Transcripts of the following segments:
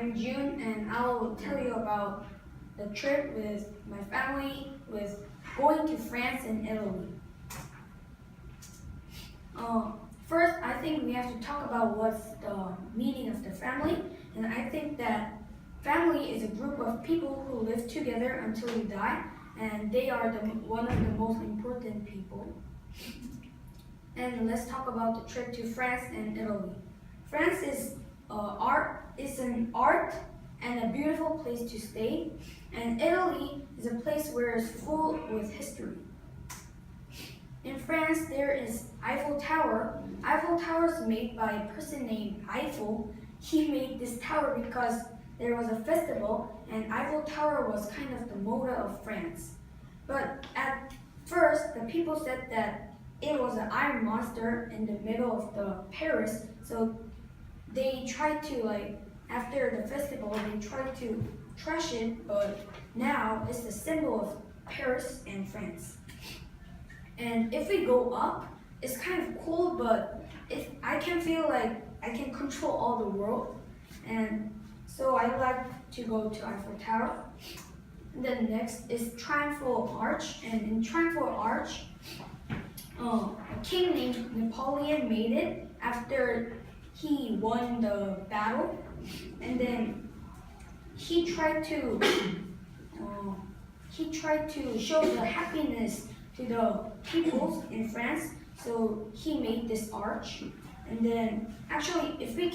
I'm June, and I'll tell you about the trip with my family, with going to France and Italy. First, I think we have to talk about what's the meaning of the family, and I think that family is a group of people who live together until we die, and they are one of the most important people. And let's talk about the trip to France and Italy. France is an art and a beautiful place to stay, and Italy is a place where it's full with history. In France, there is Eiffel Tower. Eiffel Tower is made by a person named Eiffel. He made this tower because there was a festival, and Eiffel Tower was kind of the motto of France. But at first, the people said that it was an iron monster in the middle of the Paris, so they tried to, after the festival, they tried to trash it, but now it's the symbol of Paris and France. And if we go up, it's kind of cool, but I can feel like I can control all the world. And so I like to go to Eiffel Tower. And then next is Triumphal Arch. And in Triumphal Arch, a king named Napoleon made it after he won the battle. And then he tried to show the happiness to the people in France, so he made this arch. And then actually if we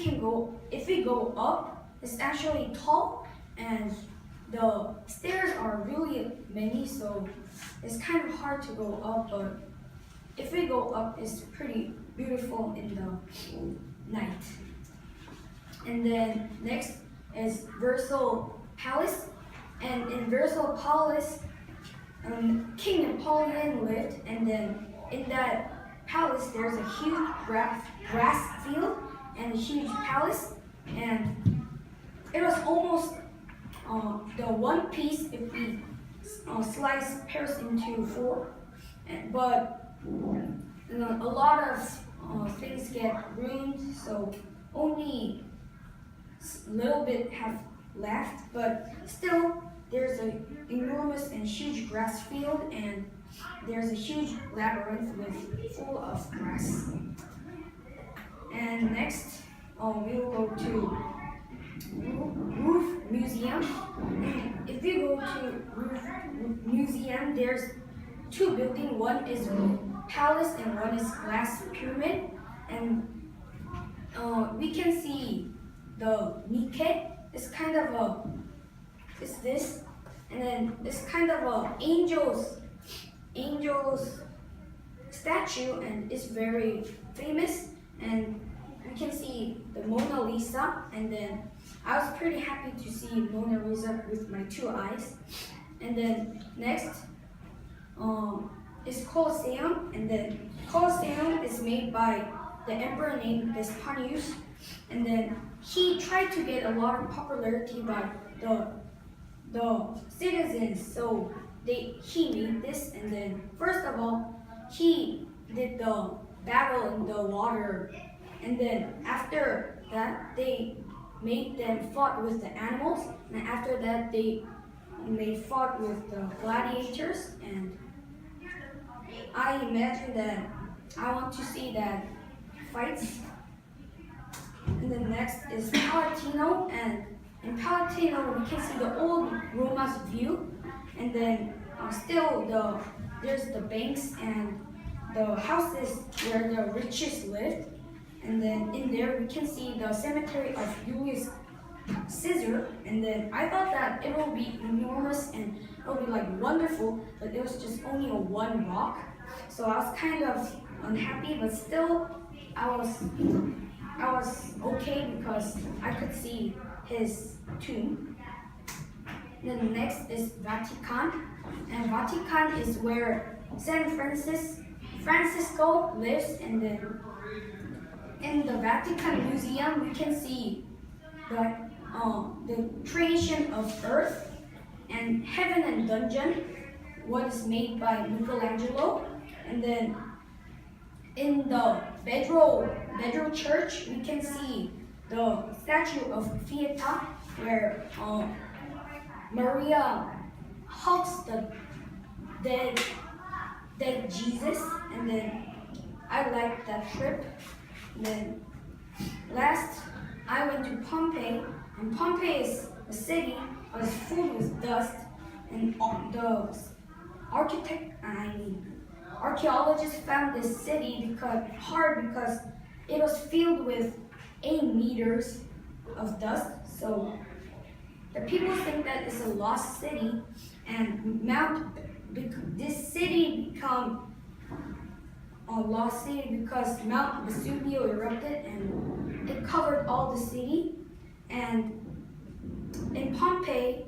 go up, it's actually tall, and the stairs are really many, so it's kind of hard to go up, but if we go up, it's pretty beautiful in the night. And then next is Versailles Palace, and in Versailles Palace, King Napoleon lived, and then in that palace there's a huge grass field and a huge palace, and it was almost the one piece if we slice Paris into four, but a lot of things get ruined, so only a little bit have left, but still there's an enormous and huge grass field, and there's a huge labyrinth full of grass. And next, we will go to Louvre Museum. And if you go to Louvre Museum, there's two buildings. One is palace and one is glass pyramid. And we can see the Nike. It's kind of it's this, and then it's kind of a angel's statue, and it's very famous. And we can see the Mona Lisa, and then I was pretty happy to see Mona Lisa with my two eyes. And then next is Colosseum, and then Colosseum is made by the emperor named Vespasianus, and then he tried to get a lot of popularity by the citizens, so he made this. And then first of all, he did the battle in the water, and then after that they made them fought with the animals, and after that they fought with the gladiators. And I imagine that I want to see that fights. And then next is Palatino, and in Palatino we can see the old Roma's view, and then still there's the banks and the houses where the richest lived, and then in there we can see the cemetery of Julius Caesar. And then I thought that it will be enormous and it will be wonderful, but it was just only a one rock, so I was kind of unhappy, but still I was okay because I could see his tomb. Then next is Vatican, and Vatican is where San Francisco lives. And then in the Vatican Museum we can see the creation of earth and heaven and dungeon, what is made by Michelangelo. And then in the Cathedral Church we can see the statue of Pieta, where Maria hugs the dead, dead Jesus, and then I liked that trip. And then last, I went to Pompeii, and Pompeii is a city was full with dust, and the archaeologists found this city because it was filled with 8 meters of dust. So the people think that it's a lost city, and this city become a lost city because Mount Vesuvio erupted and it covered all the city. And in Pompeii,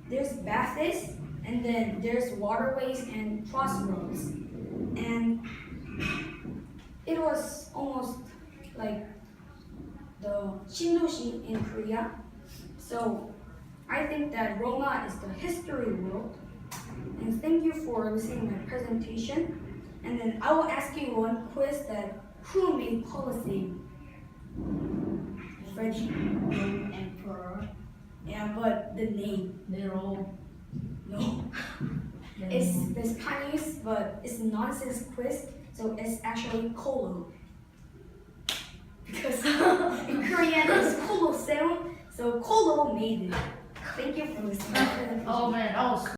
there's baths, and then there's waterways and crossroads. And it was almost like the Shindoshi in Korea. So I think that Roma is the history world. And thank you for listening to my presentation. And then I will ask you one quiz that who made Colosseum? French Emperor Yeah, but the name. Nero. No. It's Spanish, but it's nonsense quiz, so it's actually Colo. Because in Korean it's Colosseum, so Colo made it. Thank you for listening. Oh man, that was